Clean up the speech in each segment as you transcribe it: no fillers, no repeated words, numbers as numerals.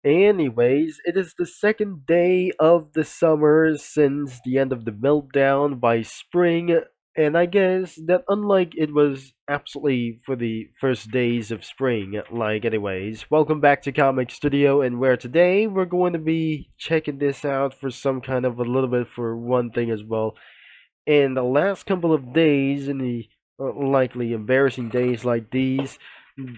Anyways, it is the second day of the summer since the end of the meltdown by spring, and I guess that unlike it was absolutely for the first days of spring, anyways, welcome back to Comic Studio, and where today we're going to be checking this out for some kind of a little bit for one thing as well. In the last couple of days, in the likely embarrassing days like these,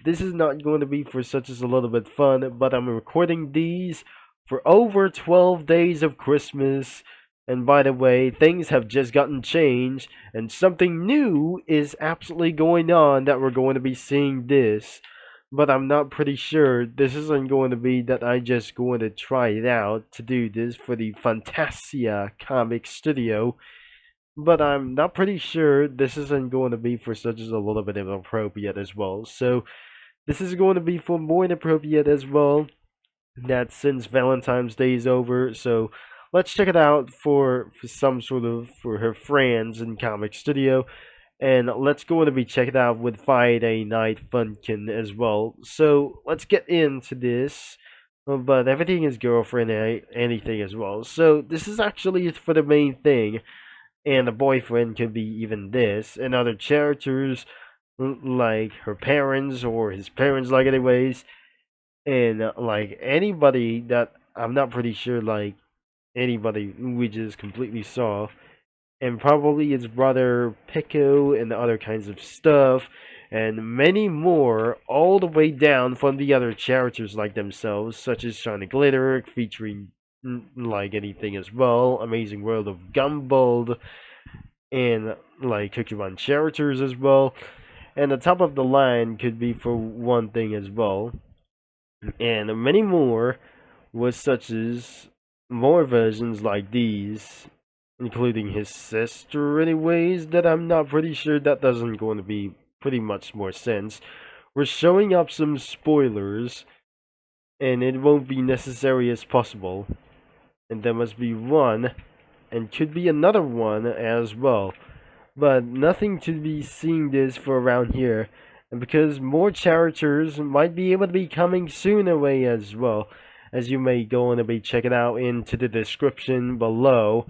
this is not going to be for such as a little bit fun, but I'm recording these for over 12 days of Christmas. And by the way, things have just gotten changed, and something new is absolutely going on that we're going to be seeing this. But I'm not pretty sure this isn't going to be that I just going to try it out to do this for the Fantasia Comic Studio, but I'm not pretty sure this isn't going to be for such as a little bit inappropriate as well. So this is going to be for more inappropriate as well. That since Valentine's Day is over, so let's check it out for some sort of for her friends in Comic Studio, and let's go to be check it out with Friday Night Funkin as well. So let's get into this. But everything is girlfriend anything as well. So this is actually for the main thing, and a boyfriend could be even this, and other characters like her parents or his parents, like anyways, and like anybody that I'm not pretty sure, like anybody we just completely saw, and probably his brother Pico and other kinds of stuff, and many more, all the way down from the other characters like themselves, such as Shiny Glitter, featuring like anything as well, Amazing World of Gumball, and like Cookie Run characters as well. And the top of the line could be for one thing as well. And many more was such as more versions like these, including his sister anyways, that I'm not pretty sure that doesn't going to be pretty much more sense. We're showing up some spoilers, and it won't be necessary as possible. And there must be one, and could be another one as well, but nothing to be seeing this for around here, and because more characters might be able to be coming soon away as well, as you may go and be checking out into the description below.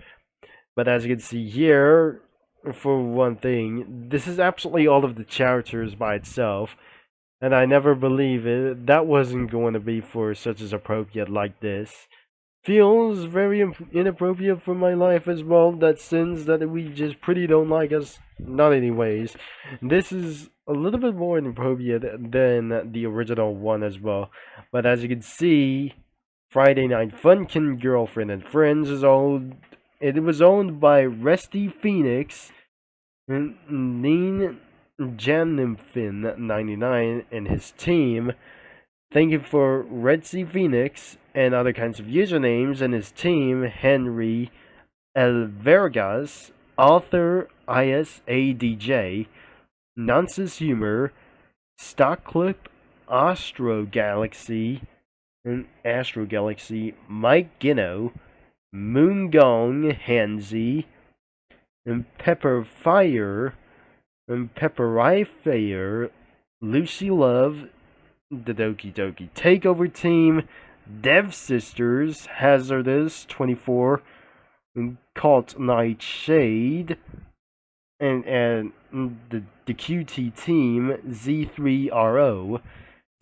But as you can see here, for one thing, this is absolutely all of the characters by itself, and I never believe it that wasn't going to be for such as appropriate like this. Feels very inappropriate for my life as well. That since that we just pretty don't like us, not anyways. This is a little bit more inappropriate than the original one as well. But as you can see, Friday Night Funkin' Girlfriend and Friends is owned. It was owned by Resty Phoenix, Neen Janimfin 99 and his team. Thank you for Red Sea Phoenix and other kinds of usernames and his team, Henry Elvergas, Author ISADJ, Nonsense Humor, Stock Clip, Astro Galaxy, Mike Gino, Moongong Hanzi, and Pepper Fire, and Pepperai Fire, Lucy Love, the Doki Doki Takeover Team, Dev Sisters, Hazardous 24, Cult Nightshade, and the QT Team, Z3RO,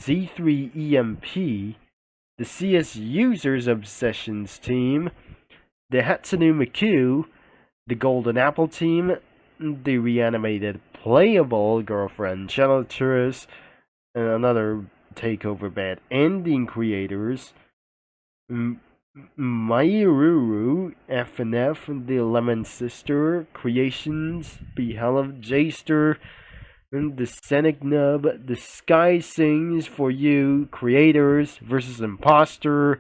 Z3EMP, the CS Users Obsessions Team, the Hatsune Miku, the Golden Apple Team, the Reanimated Playable Girlfriend Channel Tourist, and another takeover bad ending creators, Mairuru, FNF, the Lemon Sister, Creations, Behelv Jaster, the Scenic Nub, the Sky Sings for You, Creators versus Imposter,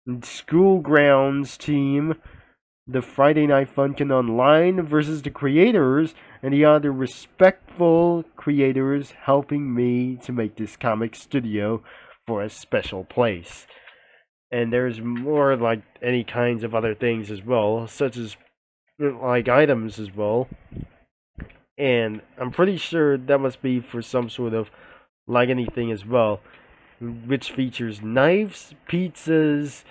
Schoolgrounds Team, the Friday Night Funkin' Online versus the creators, and the other respectful creators helping me to make this comic studio for a special place. And there's more like any kinds of other things as well, such as like items as well. And I'm pretty sure that must be for some sort of like anything as well. which features knives, pizzas,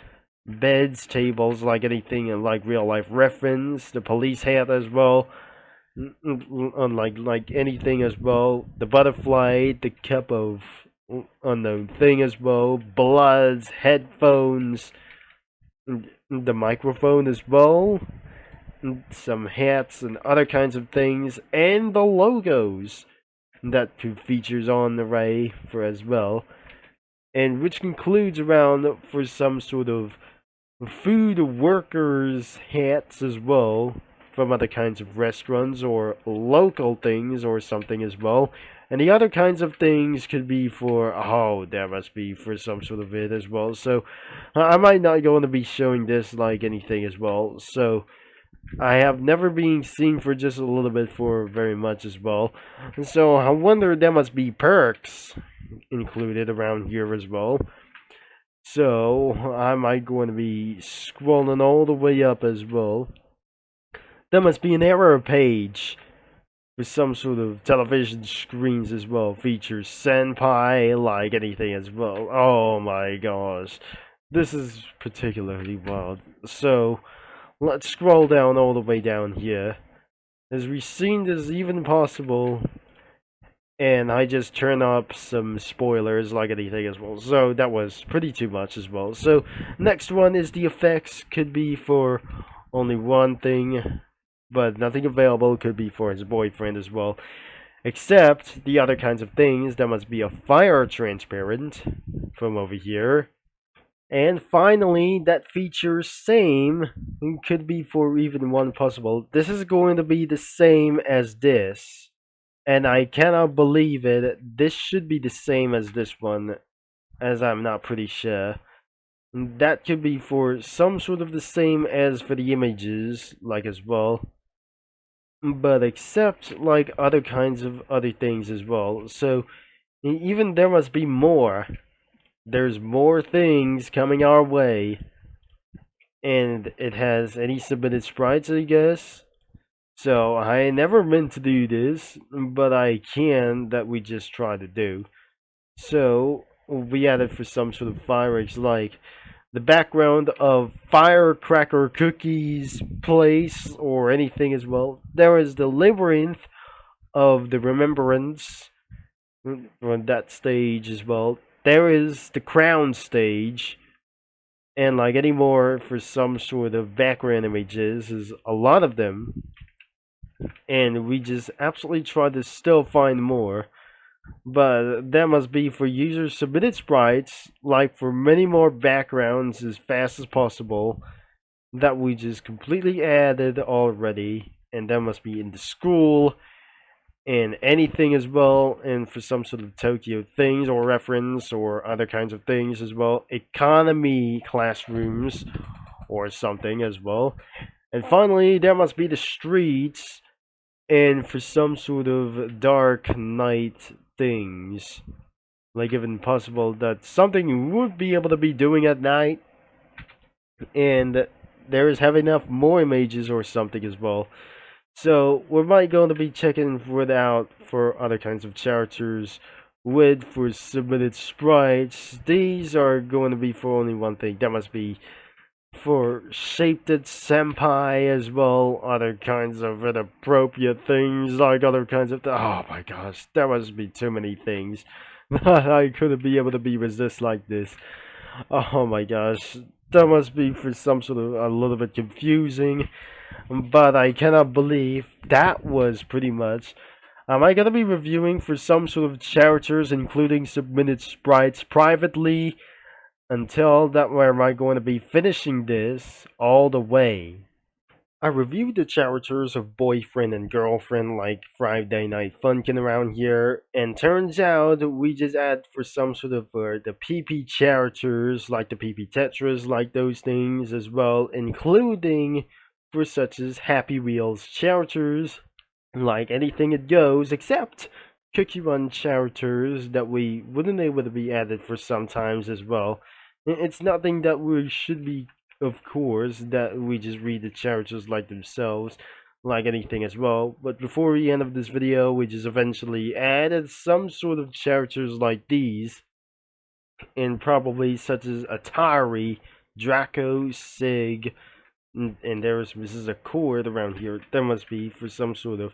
beds, tables, like anything in like real life reference, the police hat as well, unlike anything as well, the butterfly, the cup of unknown thing as well, bloods, headphones, the microphone as well, some hats and other kinds of things, and the logos that features on the array for as well, and which concludes around for some sort of food workers hats as well from other kinds of restaurants or local things or something as well. And the other kinds of things could be for, oh, that must be for some sort of it as well. So I might not going to be showing this like anything as well. So I have never been seen for just a little bit for very much as well. So I wonder there must be perks included around here as well. So I might going to be scrolling all the way up as well. There must be an error page with some sort of television screens as well. Features senpai, like anything as well. Oh my gosh. This is particularly wild. So let's scroll down all the way down here. As we seen this even possible, and I just turn up some spoilers like anything as well. So that was pretty too much as well. So next one is the effects could be for only one thing, but nothing available could be for his boyfriend as well. Except the other kinds of things, there must be a fire transparent from over here. And finally, that feature same could be for even one possible. This is going to be the same as this. And I cannot believe it. This should be the same as this one, as I'm not pretty sure. That could be for some sort of the same as for the images, like as well. But except like other kinds of other things as well. So even there must be more. There's more things coming our way. And it has any submitted sprites, I guess. So I never meant to do this, but I can that we just try to do. So we added for some sort of fireworks like the background of firecracker cookies place or anything as well. There is the labyrinth of the remembrance on that stage as well. There is the crown stage. And like any more for some sort of background images is a lot of them. And we just absolutely try to still find more. But that must be for user submitted sprites, like for many more backgrounds as fast as possible, that we just completely added already. And that must be in the school and anything as well, and for some sort of Tokyo things or reference or other kinds of things as well. Economy classrooms or something as well. And finally, there must be the streets and for some sort of dark night things. Like if possible that something you would be able to be doing at night. And there is have enough more images or something as well. So we might going to be checking for it out for other kinds of characters with for submitted sprites. These are going to be for only one thing. That must be for shaped senpai as well, other kinds of inappropriate things, like other kinds of oh my gosh, there must be too many things that I couldn't be able to be resist like this. Oh my gosh, that must be for some sort of a little bit confusing, but I cannot believe that was pretty much. Am I gonna be reviewing for some sort of characters, including submitted sprites privately? Until that where am I going to be finishing this all the way. I reviewed the characters of boyfriend and girlfriend like Friday Night Funkin around here, and turns out we just add for some sort of the PP characters like the PP Tetras, like those things as well, including for such as Happy Wheels characters, like anything it goes, except Cookie Run characters that we wouldn't able to be added for sometimes as well. It's nothing that we should be, of course, that we just read the characters like themselves, like anything as well. But before the end of this video, we just eventually added some sort of characters like these. and probably such as Atari, Draco, Sig, and there's this is a chord around here. There must be for some sort of.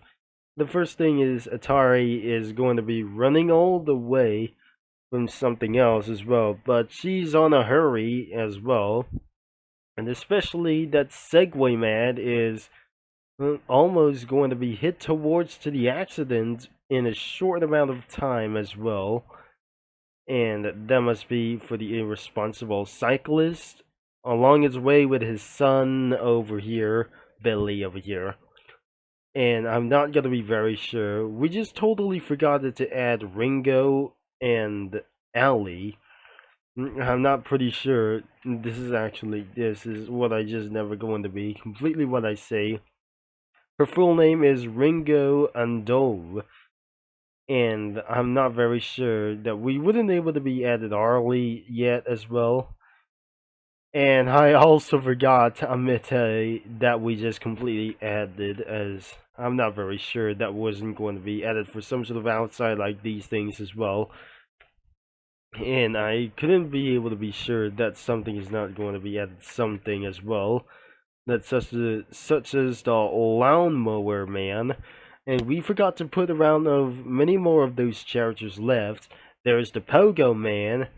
The first thing is Atari is going to be running all the way from something else as well, but she's on a hurry as well, and especially that Segway man is almost going to be hit towards to the accident in a short amount of time as well, and that must be for the irresponsible cyclist along his way with his son over here, Billy over here. And I'm not gonna be very sure. We just totally forgot to add Ringo and Ellie. I'm not pretty sure. This is what I just never going to be. Completely what I say. Her full name is Ringo Andol. And I'm not very sure that we wouldn't able to be added Arlie yet as well. And I also forgot to omit that we just completely added, as I'm not very sure that wasn't going to be added for some sort of outside like these things as well. And I couldn't be able to be sure that something is not going to be added something as well. That's such as the lawnmower man. And we forgot to put around of many more of those characters left. There's the Pogo Man,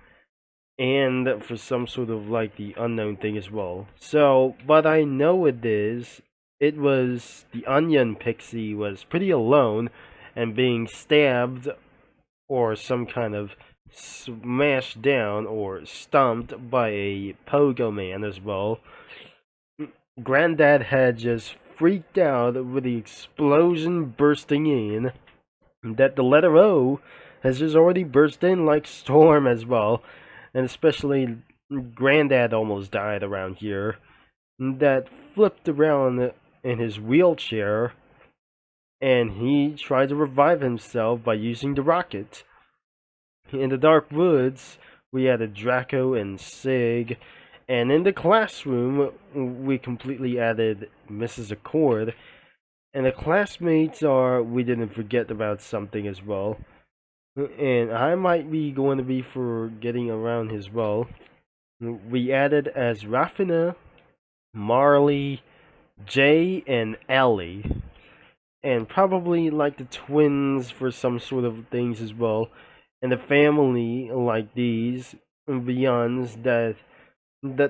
and for some sort of like the unknown thing as well. So, but I know it was the Onion Pixie was pretty alone and being stabbed or some kind of smashed down or stomped by a Pogo Man as well. Granddad had just freaked out with the explosion bursting in, that the letter O has just already burst in like storm as well, and especially Granddad almost died around here, that flipped around in his wheelchair, and he tried to revive himself by using the rocket. In the dark woods, we added Draco and Sig, and in the classroom, we completely added Mrs. Accord. And the classmates we didn't forget about something as well. And I might be going to be forgetting around as well. We added as Raffina, Marley, Jay, and Ellie. And probably like the twins for some sort of things as well. And the family like these, beyonds that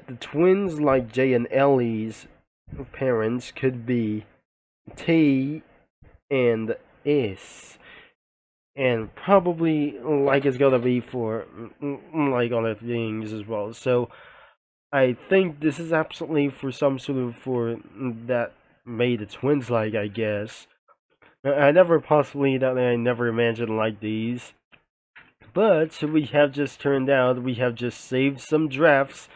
the twins like Jay and Ellie's parents could be T and S, and probably like it's gonna be for like other things as well. So I think this is absolutely for some sort of for that made the twins like, I guess. I never possibly that I never imagined like these. But we have just turned out we have just saved some drafts,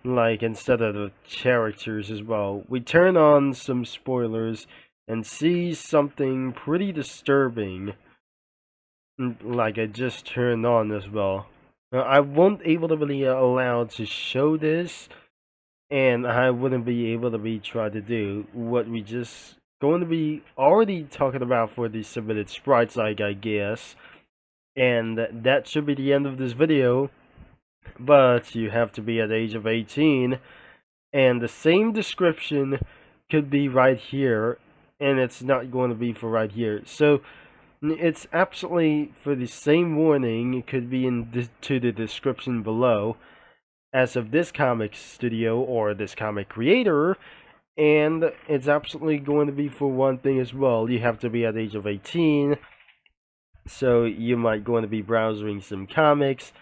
like instead of the characters as well. We turn on some spoilers and see something pretty disturbing, like I just turned on as well. I won't able to be allowed to show this, and I wouldn't be able to be try to do what we just going to be already talking about for the submitted sprites, like I guess. And that should be the end of this video, but you have to be at the age of 18, and the same description could be right here, and it's not going to be for right here. So it's absolutely for the same warning. It could be to the description below as of this comic studio or this comic creator, and it's absolutely going to be for one thing as well. You have to be at the age of 18, so you might going to be browsing some comics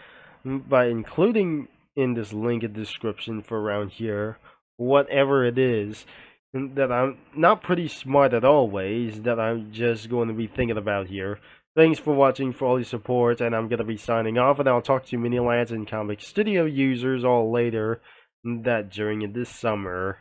by including in this link in description for around here whatever it is that I'm not pretty smart at all ways that I'm just going to be thinking about here. Thanks for watching, for all your support, and I'm going to be signing off, and I'll talk to you mini lads and comic studio users all later that during this summer.